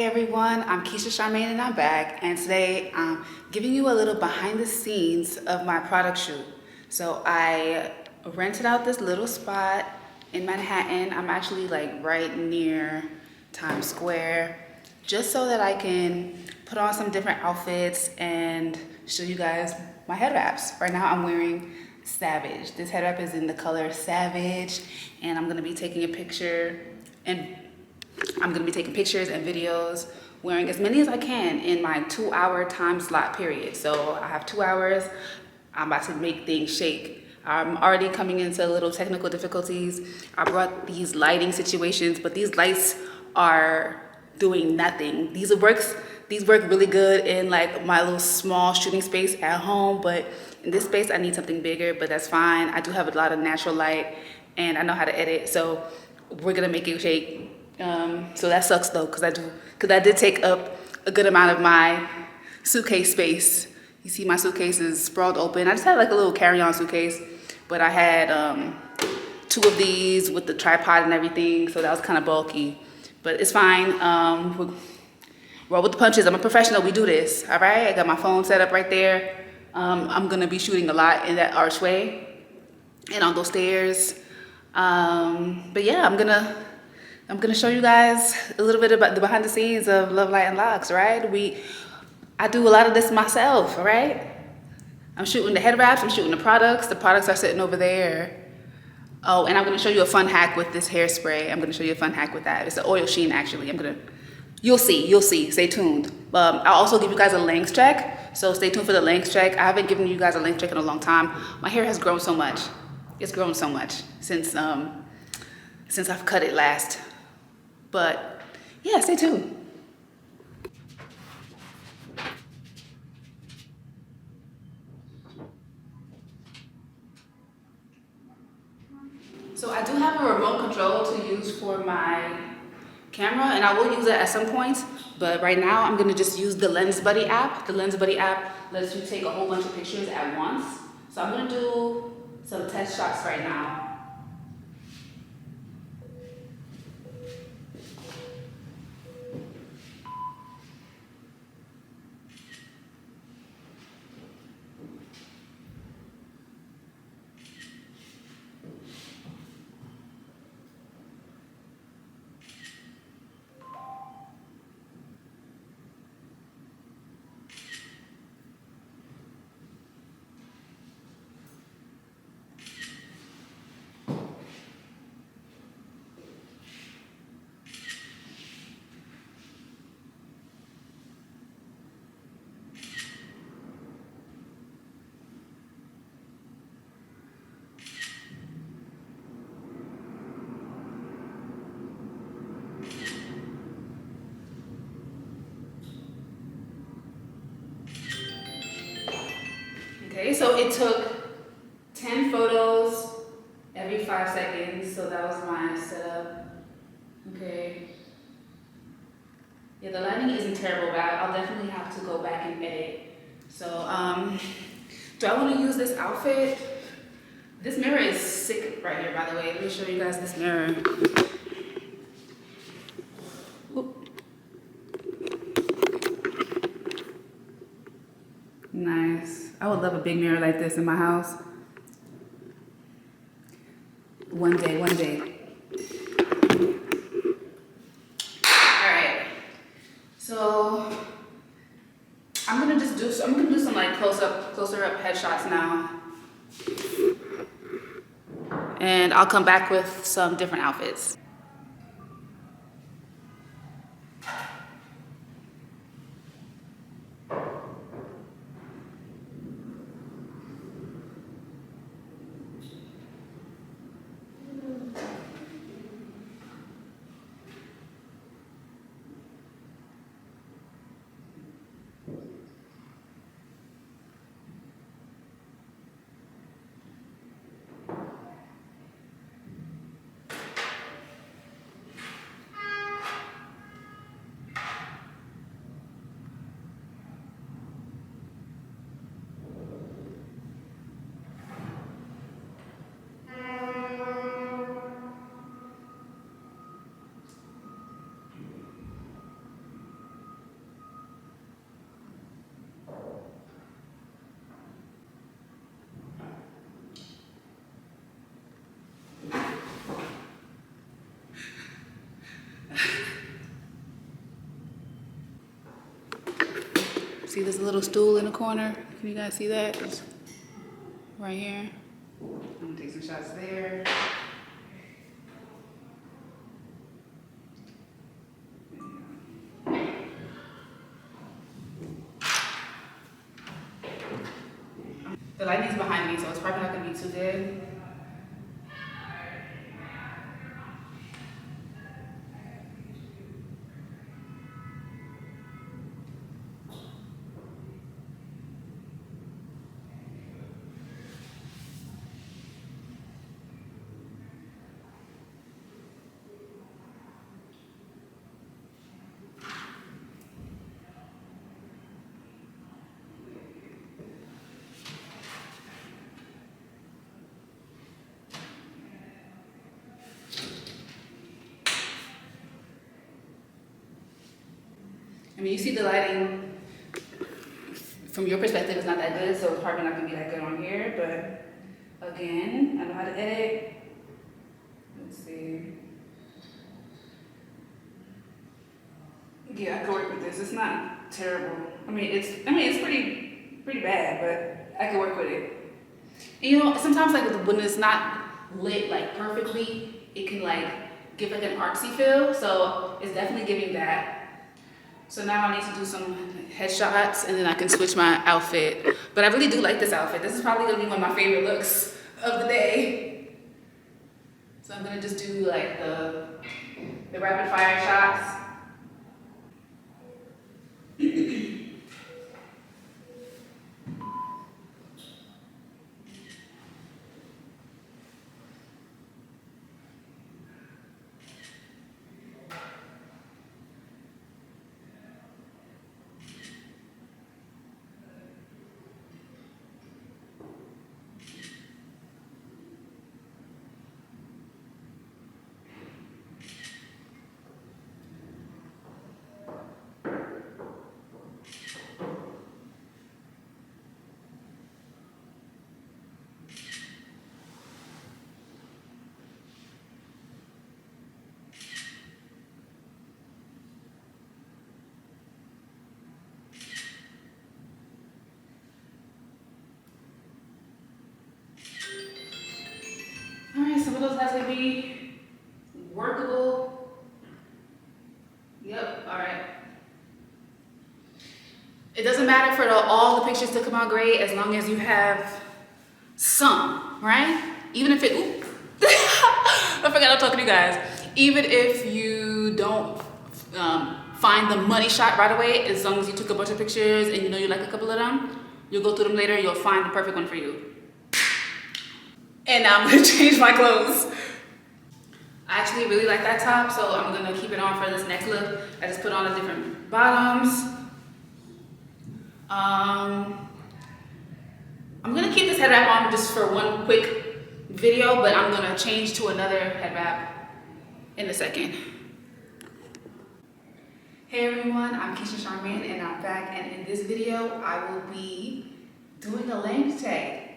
Hey everyone, I'm Keisha Charmaine and I'm back, and today I'm giving you a little behind the scenes of my product shoot. So I rented out this little spot in Manhattan. I'm actually like right near Times Square, just so that I can put on some different outfits and show you guys my head wraps. Right now I'm wearing Savage. This head wrap is in the color Savage, and I'm gonna be taking a picture and I'm gonna be taking pictures and videos, wearing as many as I can in my 2-hour time slot period. So I have 2 hours. I'm about to make things shake. I'm already coming into little technical difficulties. I brought these lighting situations, but these lights are doing nothing. These work really good in like my little small shooting space at home, but in this space I need something bigger, but that's fine. I do have a lot of natural light and I know how to edit, so we're gonna make it shake. So that sucks though, because I did take up a good amount of my suitcase space. You see my suitcase is sprawled open. I just had like a little carry-on suitcase, but I had 2 of these with the tripod and everything, so that was kind of bulky. But it's fine. Roll with the punches. I'm a professional. We do this. All right. I got my phone set up right there. I'm gonna be shooting a lot in that archway and on those stairs. But yeah, I'm gonna show you guys a little bit about the behind the scenes of Love, Light, and Locs, right? I do a lot of this myself, all right? I'm shooting the head wraps, I'm shooting the products are sitting over there. Oh, and I'm gonna show you a fun hack with this hairspray. I'm gonna show you a fun hack with that. It's an oil sheen, actually. You'll see, stay tuned. I'll also give you guys a length check, so stay tuned for the length check. I haven't given you guys a length check in a long time. My hair has grown so much. It's grown so much since I've cut it last. But yeah, stay tuned. So I do have a remote control to use for my camera, and I will use it at some point, but right now I'm gonna just use the Lens Buddy app. The Lens Buddy app lets you take a whole bunch of pictures at once. So I'm gonna do some test shots right now. Okay, so it took 10 photos every 5 seconds, so that was my setup. Okay. Yeah, the lighting isn't terrible, but I'll definitely have to go back and edit. So, do I want to use this outfit? This mirror is sick right here, by the way. Let me show you guys this mirror. Oop. Nice. I would love a big mirror like this in my house. One day. Alright. So I'm gonna do some like closer up headshots now. And I'll come back with some different outfits. See this little stool in the corner? Can you guys see that? It's right here. I'm gonna take some shots there. The lighting's behind me, so it's probably not gonna be too good. I mean, you see the lighting from your perspective is not that good, so it's probably not gonna be that good on here, but again, I know how to edit. Let's see. Yeah, I can work with this. It's not terrible. I mean, it's pretty bad, but I can work with it. And you know, sometimes like when it's not lit like perfectly, it can like give like an artsy feel. So it's definitely giving that. So now I need to do some headshots and then I can switch my outfit. But I really do like this outfit. This is probably gonna be one of my favorite looks of the day. So I'm gonna just do like the rapid fire shots. Alright, some of those have to be workable. Yep, alright. It doesn't matter for all the pictures to come out great as long as you have some, right? Even if it, ooh, I forgot I'm talking to you guys. Even if you don't find the money shot right away, as long as you took a bunch of pictures and you know you like a couple of them, you'll go through them later and you'll find the perfect one for you. And now I'm gonna change my clothes. I actually really like that top, so I'm gonna keep it on for this next look. I just put on the different bottoms. I'm gonna keep this head wrap on just for one quick video, but I'm gonna change to another head wrap in a second. Hey everyone, I'm Keisha Charmaine and I'm back, and in this video I will be doing a length tag.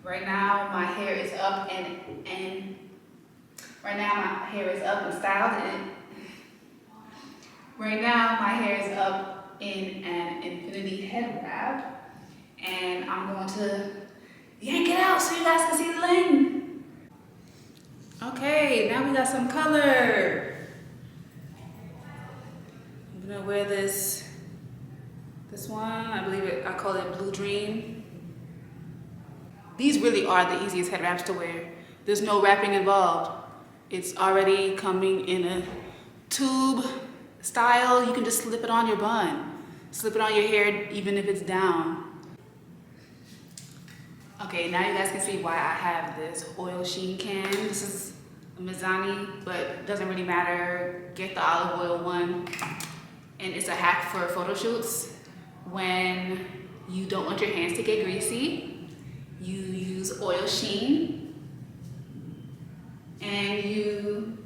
Right now my hair is up and styled, and right now my hair is up in an infinity head wrap, and I'm going to yank it out so you guys can see the length. Okay, now we got some color. I'm gonna wear this one. I call it Blue Dream. These really are the easiest head wraps to wear. There's no wrapping involved. It's already coming in a tube style. You can just slip it on your bun. Slip it on your hair even if it's down. Okay, now you guys can see why I have this oil sheen can. This is a Mizani, but it doesn't really matter. Get the olive oil one. And it's a hack for photo shoots. When you don't want your hands to get greasy, you use oil sheen and you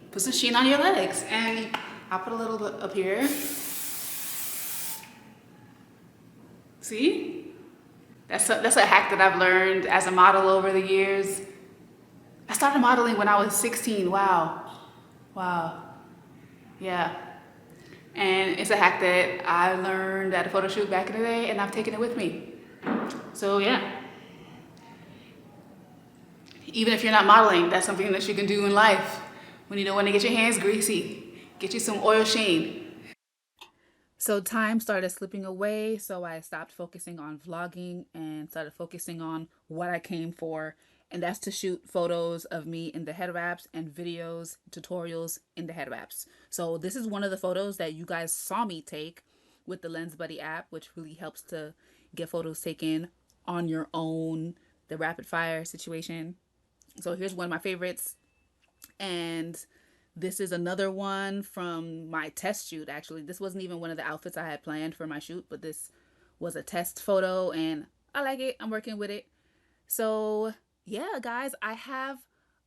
put some sheen on your legs, and I'll put a little bit up here. See? That's a hack that I've learned as a model over the years. I started modeling when I was 16. Wow. Wow. Yeah. And it's a hack that I learned at a photo shoot back in the day, and I've taken it with me. So yeah. Even if you're not modeling, that's something that you can do in life. When you don't want to get your hands greasy, get you some oil sheen. So time started slipping away, so I stopped focusing on vlogging and started focusing on what I came for, and that's to shoot photos of me in the head wraps and videos, tutorials in the head wraps. So this is one of the photos that you guys saw me take with the Lens Buddy app, which really helps to get photos taken on your own, the rapid fire situation. So here's one of my favorites. And this is another one from my test shoot, actually. This wasn't even one of the outfits I had planned for my shoot, but this was a test photo and I like it. I'm working with it. So yeah, guys, I have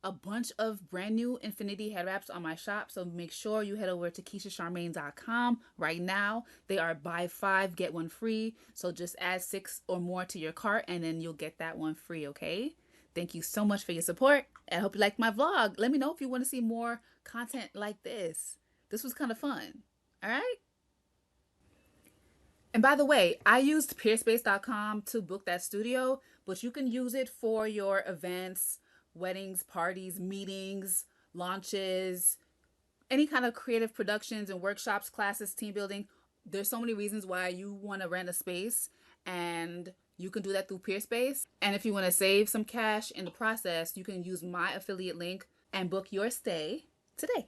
a bunch of brand new Infinity head wraps on my shop. So make sure you head over to KeishaCharmaine.com right now. They are buy 5, get 1 free. So just add 6 or more to your cart and then you'll get that one free, okay? Thank you so much for your support. I hope you liked my vlog. Let me know if you want to see more content like this. This was kind of fun. All right? And by the way, I used peerspace.com to book that studio, but you can use it for your events, weddings, parties, meetings, launches, any kind of creative productions and workshops, classes, team building. There's so many reasons why you want to rent a space, and you can do that through Peerspace. And if you want to save some cash in the process, you can use my affiliate link and book your stay today.